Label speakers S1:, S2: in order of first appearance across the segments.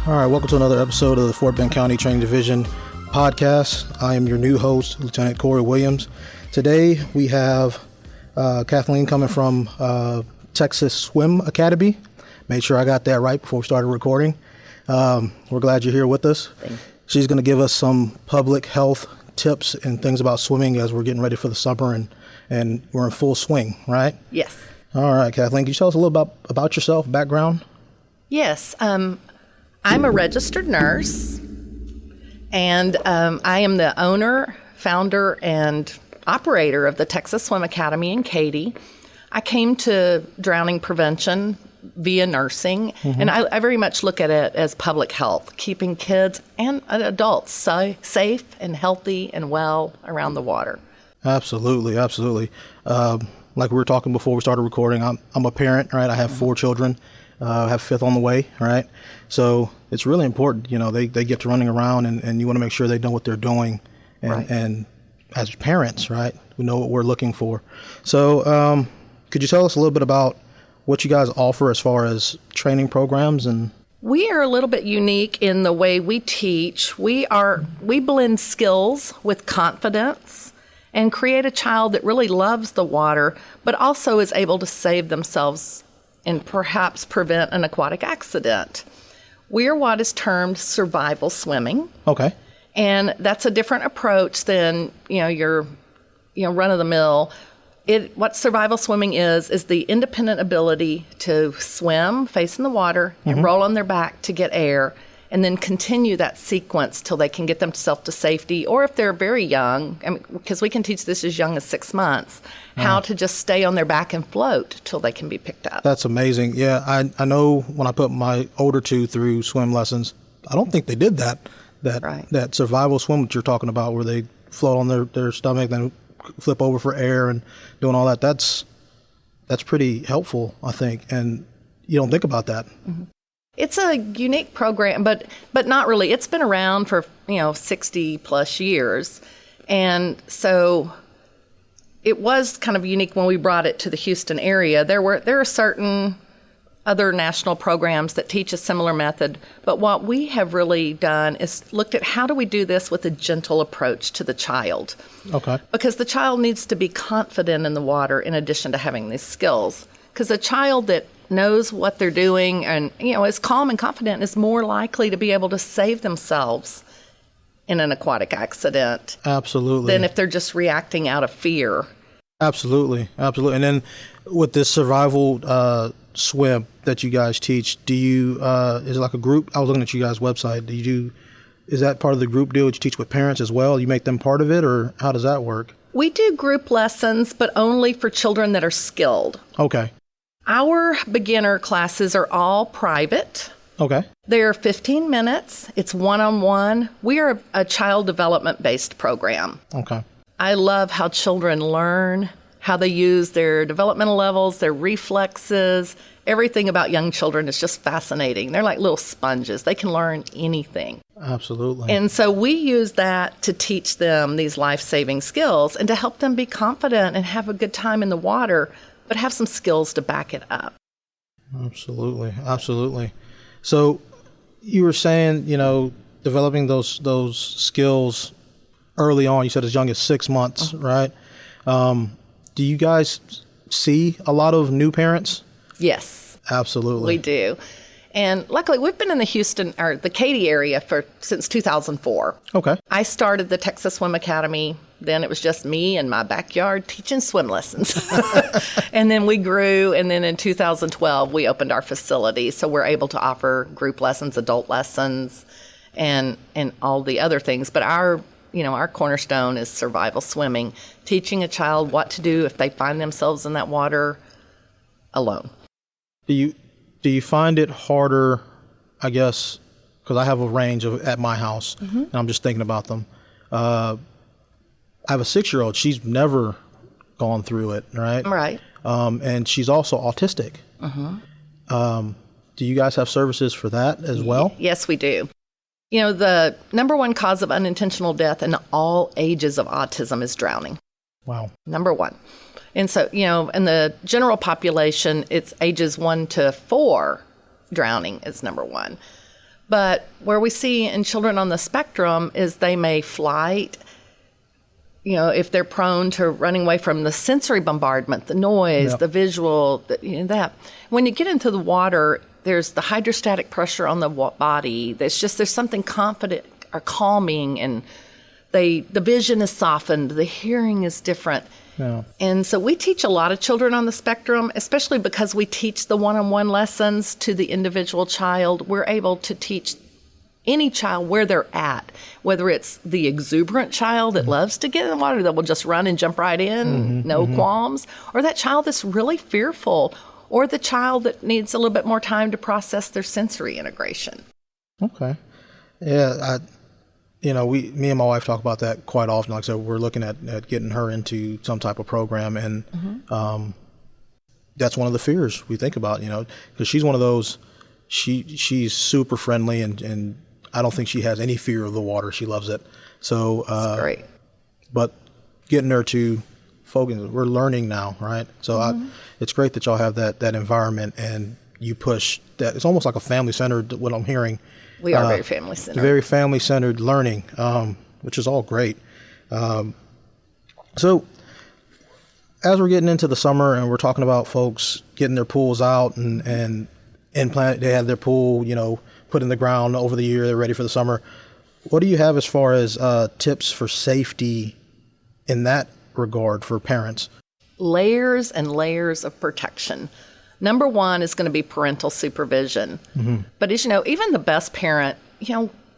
S1: All right, welcome to another episode of the Fort Bend County Training Division podcast. I am your new host, Lieutenant Corey Williams. Today we have Kathleen coming from Texas Swim Academy. Made sure I got that right before we started recording. We're glad you're here with us. She's going to give us some public health tips and things about swimming as we're getting ready for the summer and we're in full swing, right?
S2: Yes.
S1: All right, Kathleen, can you tell us a little about yourself, background?
S2: Yes. I'm a registered nurse, and I am the owner, founder, and operator of the Texas Swim Academy in Katy. I came to drowning prevention via nursing, and I very much look at it as public health, keeping kids and adults safe and healthy and well around the water.
S1: Absolutely, absolutely. Like we were talking before we started recording, I'm a parent, right? I have 4 children. I have 5th on the way, right? So it's really important, they get to running around and you want to make sure they know what they're doing. And as parents, right, we know what we're looking for. So could you tell us a little bit about what you guys offer as far as training programs? And
S2: we are a little bit unique in the way we teach. We blend skills with confidence and create a child that really loves the water, but also is able to save themselves and perhaps prevent an aquatic accident. We are what is termed survival swimming.
S1: Okay.
S2: And that's a different approach than, your run-of-the-mill. What survival swimming is the independent ability to swim, face in the water, and roll on their back to get air, and then continue that sequence till they can get themselves to safety. Or if they're very young, because we can teach this as young as 6 months, how to just stay on their back and float till they can be picked up. That's
S1: amazing. Yeah, I know when I put my older 2 through swim lessons, I don't think they did that survival swim that you're talking about where they float on their stomach, then flip over for air and doing all that. That's pretty helpful, I think, and you don't think about that.
S2: Mm-hmm. It's a unique program, but not really. It's been around for 60 plus years, and so it was kind of unique when we brought it to the Houston area. There are certain other national programs that teach a similar method, but what we have really done is looked at how do we do this with a gentle approach to the child.
S1: Okay.
S2: Because the child needs to be confident in the water in addition to having these skills. Because a child that knows what they're doing and is calm and confident is more likely to be able to save themselves in an aquatic accident.
S1: Absolutely.
S2: Than if they're just reacting out of fear. Absolutely.
S1: And then with this survival swim that you guys teach, do you is it like a group? I was looking at you guys' website. Is that part of the group deal that you teach with parents as well? You make them part of it, or how does that work?
S2: We do group lessons, but only for children that are skilled.
S1: Okay.
S2: Our beginner classes are all private.
S1: Okay.
S2: They're 15 minutes. It's one-on-one. We are a child development-based program.
S1: Okay.
S2: I love how children learn, how they use their developmental levels, their reflexes. Everything about young children is just fascinating. They're like little sponges. They can learn anything.
S1: Absolutely.
S2: And so we use that to teach them these life-saving skills and to help them be confident and have a good time in the water, but have some skills to back it up.
S1: Absolutely. So you were saying, developing those skills early on. You said as young as 6 months, right? Do you guys see a lot of new parents?
S2: Yes.
S1: Absolutely.
S2: We do. And luckily, we've been in the Katy area since 2004.
S1: Okay.
S2: I started the Texas Swim Academy. Then it was just me in my backyard teaching swim lessons. And then we grew, and then in 2012, we opened our facility. So we're able to offer group lessons, adult lessons, and all the other things. But our cornerstone is survival swimming, teaching a child what to do if they find themselves in that water alone.
S1: Do you find it harder, I guess, because I have a range at my house, and I'm just thinking about them. I have a 6-year-old. She's never gone through it, right?
S2: Right.
S1: And she's also autistic. Do you guys have services for that as well?
S2: Yes, we do. The number one cause of unintentional death in all ages of autism is drowning.
S1: Wow.
S2: Number one. And so, in the general population, it's ages 1 to 4 drowning is number one. But where we see in children on the spectrum is they may flight, if they're prone to running away from the sensory bombardment, the noise, the visual, that. When you get into the water, there's the hydrostatic pressure on the body. There's something confident or calming, and the vision is softened, the hearing is different. Yeah. And so we teach a lot of children on the spectrum, especially because we teach the one-on-one lessons to the individual child. We're able to teach any child where they're at, whether it's the exuberant child that loves to get in the water, that will just run and jump right in, no qualms, or that child that's really fearful, or the child that needs a little bit more time to process their sensory integration. Okay.
S1: Yeah, me and my wife talk about that quite often. Like I said, we're looking at getting her into some type of program, and that's one of the fears we think about, because she's one of those, she's super friendly, and I don't think she has any fear of the water. She loves it. So,
S2: that's great.
S1: But getting her to focus, we're learning now, right? So it's great that y'all have that environment, and you push that. It's almost like a family-centered, what I'm hearing.
S2: We are very family-centered.
S1: Very family-centered learning, which is all great. So as we're getting into the summer and we're talking about folks getting their pools out and implant, they have their pool, put in the ground over the year, they're ready for the summer. What do you have as far as tips for safety in that regard for parents?
S2: Layers and layers of protection. Number one is going to be parental supervision. But as you know, even the best parent,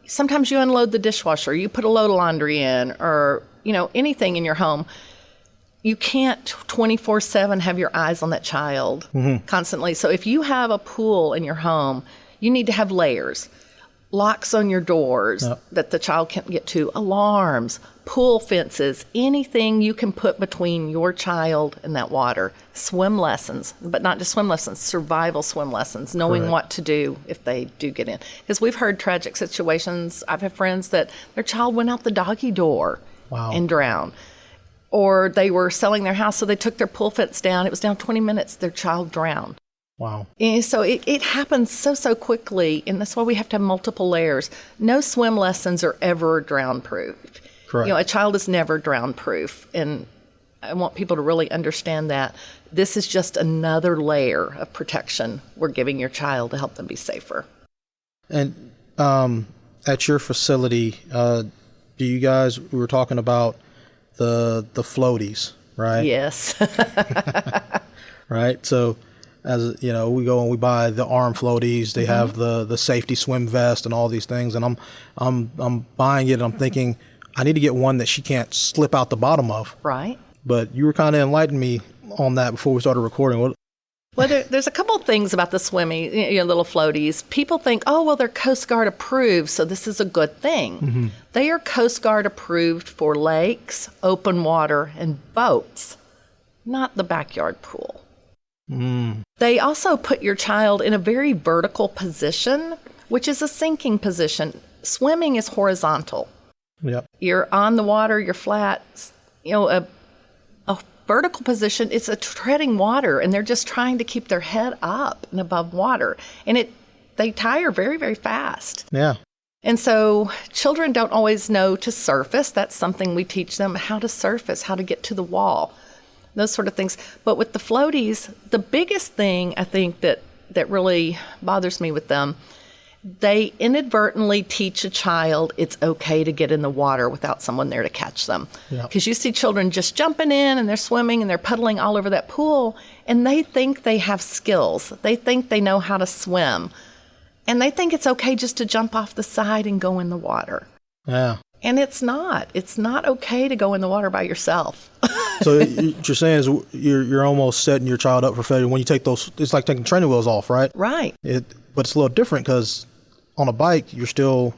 S2: sometimes you unload the dishwasher, you put a load of laundry in, or, anything in your home. You can't 24/7 have your eyes on that child constantly. So if you have a pool in your home, you need to have layers. Locks on your doors that the child can't get to, alarms, pool fences, anything you can put between your child and that water. Swim lessons, but not just swim lessons, survival swim lessons, knowing what to do if they do get in. Because we've heard tragic situations. I've had friends that their child went out the doggy door and drowned. Or they were selling their house, so they took their pool fence down. It was down 20 minutes. Their child drowned. Wow. And so it happens so quickly, and that's why we have to have multiple layers. No swim lessons are ever drown-proof. Correct. A child is never drown-proof, and I want people to really understand that. This is just another layer of protection we're giving your child to help them be safer.
S1: And at your facility, do you guys, we were talking about the floaties, right?
S2: Yes.
S1: Right? So as we go and we buy the arm floaties, they have the safety swim vest and all these things, and I'm buying it and I'm thinking I need to get one that she can't slip out the bottom of.
S2: Right.
S1: But you were kind of enlightening me on that before we started recording.
S2: Well, there's a couple of things about the swimming, little floaties. People think, they're Coast Guard approved, so this is a good thing. They are Coast Guard approved for lakes, open water, and boats, not the backyard pool. They also put your child in a very vertical position, which is a sinking position. Swimming is horizontal. Yep. You're on the water, you're flat. A vertical position, it's a treading water, and they're just trying to keep their head up and above water. And they tire very, very fast. Yeah. And so children don't always know to surface. That's something we teach them, how to surface, how to get to the wall, those sort of things. But with the floaties, the biggest thing I think that really bothers me with them, they inadvertently teach a child it's okay to get in the water without someone there to catch them. Because you see children just jumping in and they're swimming and they're puddling all over that pool, and they think they have skills. They think they know how to swim. And they think it's okay just to jump off the side and go in the water. Yeah. And it's not. It's not okay to go in the water by yourself.
S1: So what you're saying is you're almost setting your child up for failure when you take those. It's like taking training wheels off, right?
S2: Right.
S1: But it's a little different because on a bike you're still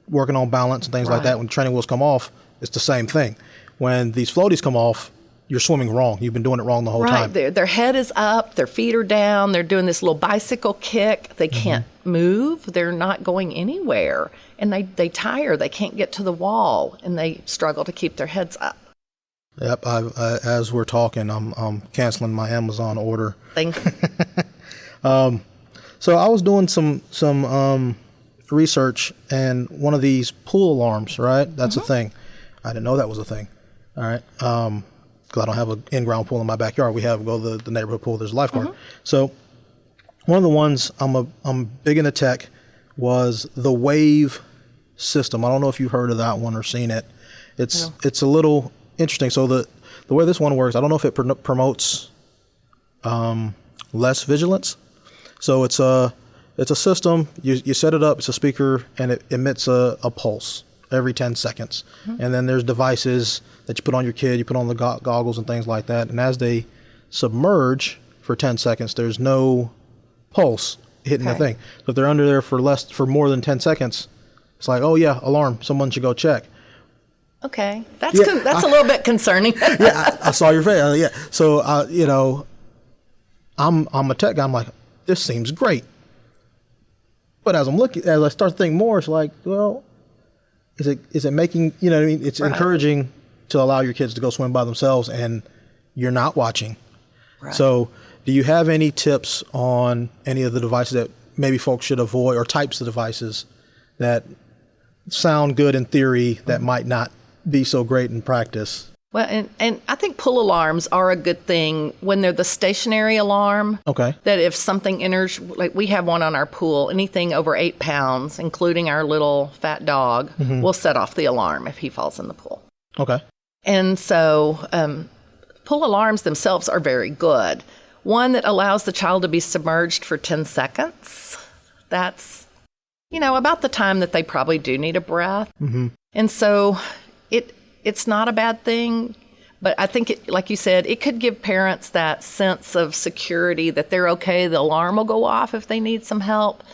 S1: working on balance and things like that. When training wheels come off, it's the same thing. When these floaties come off, you're swimming wrong. You've been doing it wrong the whole time.
S2: Their head is up, their feet are down, they're doing this little bicycle kick. They can't move. They're not going anywhere. And they tire. They can't get to the wall, and they struggle to keep their heads up.
S1: Yep. As we're talking, I'm canceling my Amazon order.
S2: Thank you.
S1: So I was doing some research, and one of these pool alarms, right? That's a thing. I didn't know that was a thing. All right. Because I don't have an in-ground pool in my backyard. We go to the neighborhood pool. There's a lifeguard. So one of the ones I'm big into tech was the Wave system. I don't know if you've heard of that one or seen it. It's a little interesting. So the way this one works, I don't know if it promotes less vigilance. So it's a system. You set it up. It's a speaker, and it emits a pulse every 10 seconds. And then there's devices that you put on your kid. You put on the goggles and things like that. And as they submerge for 10 seconds, there's no pulse hitting the thing. So if they're under there for more than 10 seconds, it's like, oh yeah, alarm. Someone should go check.
S2: Okay, that's a little bit concerning.
S1: I saw your face. So I'm a tech guy. I'm like, this seems great. But as I start to think more, it's like, well, is it making, you know what I mean? It's encouraging to allow your kids to go swim by themselves, and you're not watching. Right. So do you have any tips on any of the devices that maybe folks should avoid, or types of devices that sound good in theory that might not be so great in practice?
S2: Well, and I think pool alarms are a good thing when they're the stationary alarm. Okay. That if something enters, like we have one on our pool, anything over 8 pounds, including our little fat dog, will set off the alarm if he falls in the pool. Okay. And so pool alarms themselves are very good. One that allows the child to be submerged for 10 seconds. That's, about the time that they probably do need a breath. And so it's not a bad thing, but I think, like you said, it could give parents that sense of security that they're okay. The alarm will go off if they need some help.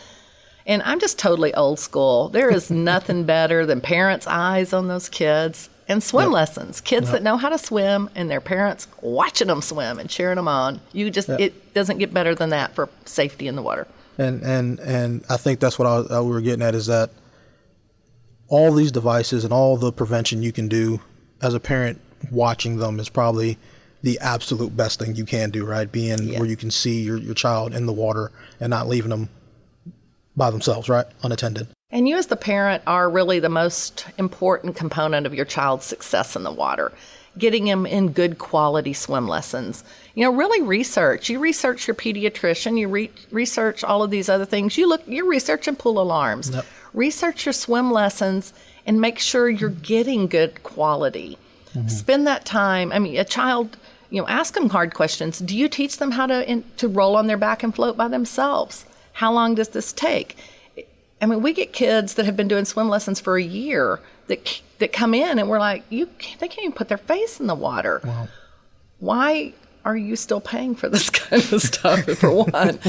S2: And I'm just totally old school. There is nothing better than parents' eyes on those kids and swim lessons. Kids that know how to swim and their parents watching them swim and cheering them on. It doesn't get better than that for safety in the water.
S1: And I think that's what we were getting at, is that all these devices and all the prevention you can do as a parent, watching them is probably the absolute best thing you can do, right? Being where you can see your child in the water and not leaving them by themselves, right? Unattended.
S2: And you as the parent are really the most important component of your child's success in the water. Getting them in good quality swim lessons. Really research. You research your pediatrician. You research all of these other things. You're researching pool alarms. Yep. Research your swim lessons and make sure you're getting good quality. Spend that time. I mean, a child, ask them hard questions. Do you teach them how to roll on their back and float by themselves? How long does this take? I mean, we get kids that have been doing swim lessons for a year that come in and we're like, they can't even put their face in the water. Wow. Why are you still paying for this kind of stuff, for one?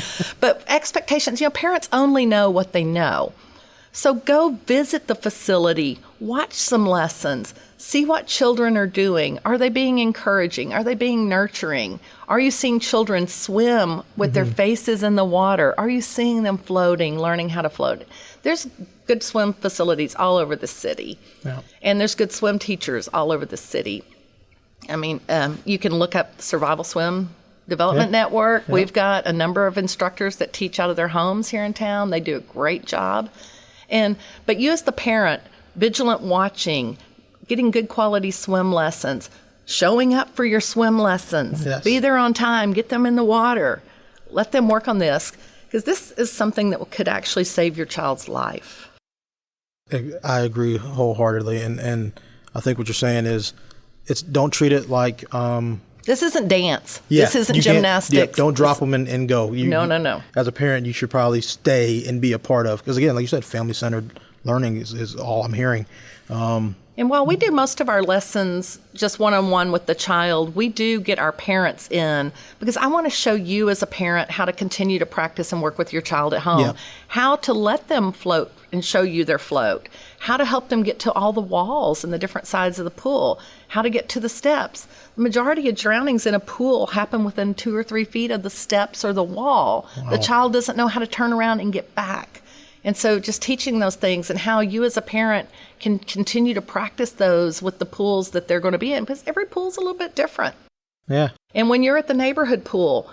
S2: But expectations, parents only know what they know. So go visit the facility, watch some lessons, see what children are doing. Are they being encouraging? Are they being nurturing? Are you seeing children swim with their faces in the water? Are you seeing them floating, learning how to float? There's good swim facilities all over the city. Yeah. And there's good swim teachers all over the city. I mean, you can look up Survival Swim Development Network. Yeah. We've got a number of instructors that teach out of their homes here in town. They do a great job. But you as the parent, vigilant watching, getting good quality swim lessons, showing up for your swim lessons, be there on time, get them in the water, let them work on this, because this is something that could actually save your child's life.
S1: I agree wholeheartedly, and I think what you're saying is, don't treat it like
S2: this isn't dance. This isn't gymnastics.
S1: Don't drop them and go.
S2: No.
S1: As a parent, you should probably stay and be a part of, because again, like you said, family-centered learning is all I'm hearing.
S2: And while we do most of our lessons just one-on-one with the child, we do get our parents in, because I want to show you as a parent how to continue to practice and work with your child at home, how to let them float and show you their float, how to help them get to all the walls and the different sides of the pool, how to get to the steps. The majority of drownings in a pool happen within 2 or 3 feet of the steps or the wall. Wow. The child doesn't know how to turn around and get back. And so just teaching those things and how you as a parent can continue to practice those with the pools that they're going to be in, because every pool's a little bit different. Yeah. And when you're at the neighborhood pool,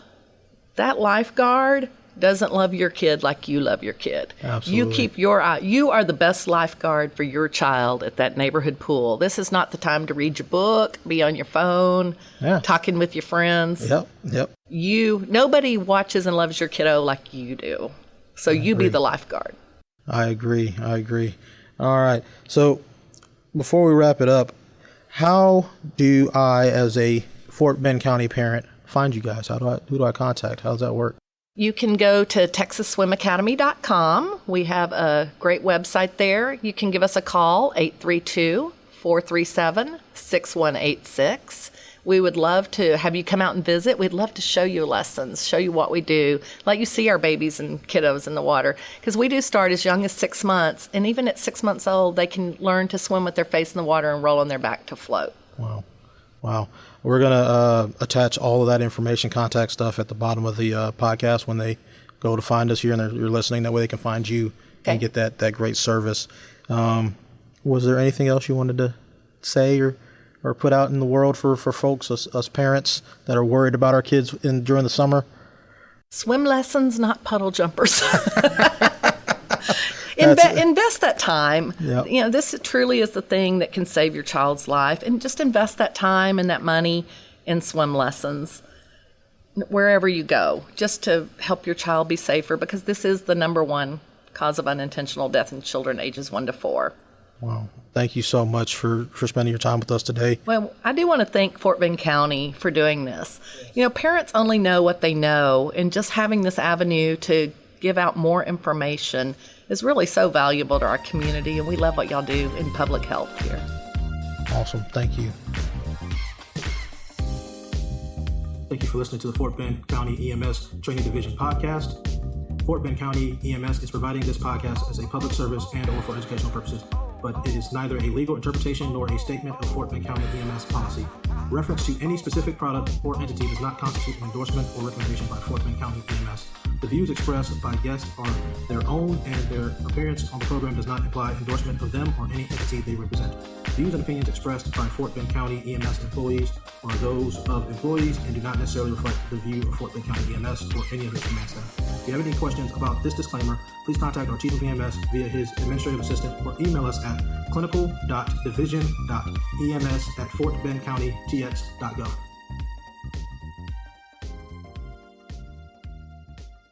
S2: that lifeguard, doesn't love your kid like you love your kid.
S1: Absolutely.
S2: You keep your eye. You are the best lifeguard for your child at that neighborhood pool. This is not the time to read your book, be on your phone, talking with your friends.
S1: Yep.
S2: Nobody watches and loves your kiddo like you do. So you be the lifeguard.
S1: I agree. All right. So before we wrap it up, how do I, as a Fort Bend County parent, find you guys? Who do I contact? How does that work?
S2: You can go to texasswimacademy.com. We have a great website there. You can give us a call, 832-437-6186. We would love to have you come out and visit. We'd love to show you lessons, show you what we do, let you see our babies and kiddos in the water. Because we do start as young as 6 months, and even at 6 months old, they can learn to swim with their face in the water and roll on their back to float.
S1: Wow. We're going to attach all of that information, contact stuff at the bottom of the podcast when they go to find us here and you're listening. That way they can find you and get that great service. Was there anything else you wanted to say or put out in the world for folks, us parents that are worried about our kids during the summer? Swim
S2: lessons, not puddle jumpers. Invest that time.
S1: Yep.
S2: This truly is the thing that can save your child's life. And just invest that time and that money in swim lessons wherever you go, just to help your child be safer, because this is the number one cause of unintentional death in children ages 1 to 4.
S1: Wow. Thank you so much for spending your time with us today.
S2: Well, I do want to thank Fort Bend County for doing this. Parents only know what they know, and just having this avenue to give out more information is really so valuable to our community, and we love what y'all do in public health here.
S1: Awesome. Thank you. Thank you for listening to the Fort Bend County EMS Training Division podcast. Fort Bend County EMS is providing this podcast as a public service and/or for educational purposes, but it is neither a legal interpretation nor a statement of Fort Bend County EMS policy. Reference to any specific product or entity does not constitute an endorsement or recommendation by Fort Bend County EMS. The views expressed by guests are their own, and their appearance on the program does not imply endorsement of them or any entity they represent. Views and opinions expressed by Fort Bend County EMS employees are those of employees and do not necessarily reflect the view of Fort Bend County EMS or any of its command staff. If you have any questions about this disclaimer, please contact our Chief of EMS via his administrative assistant or email us at clinical.division.ems@fortbendcountytx.gov.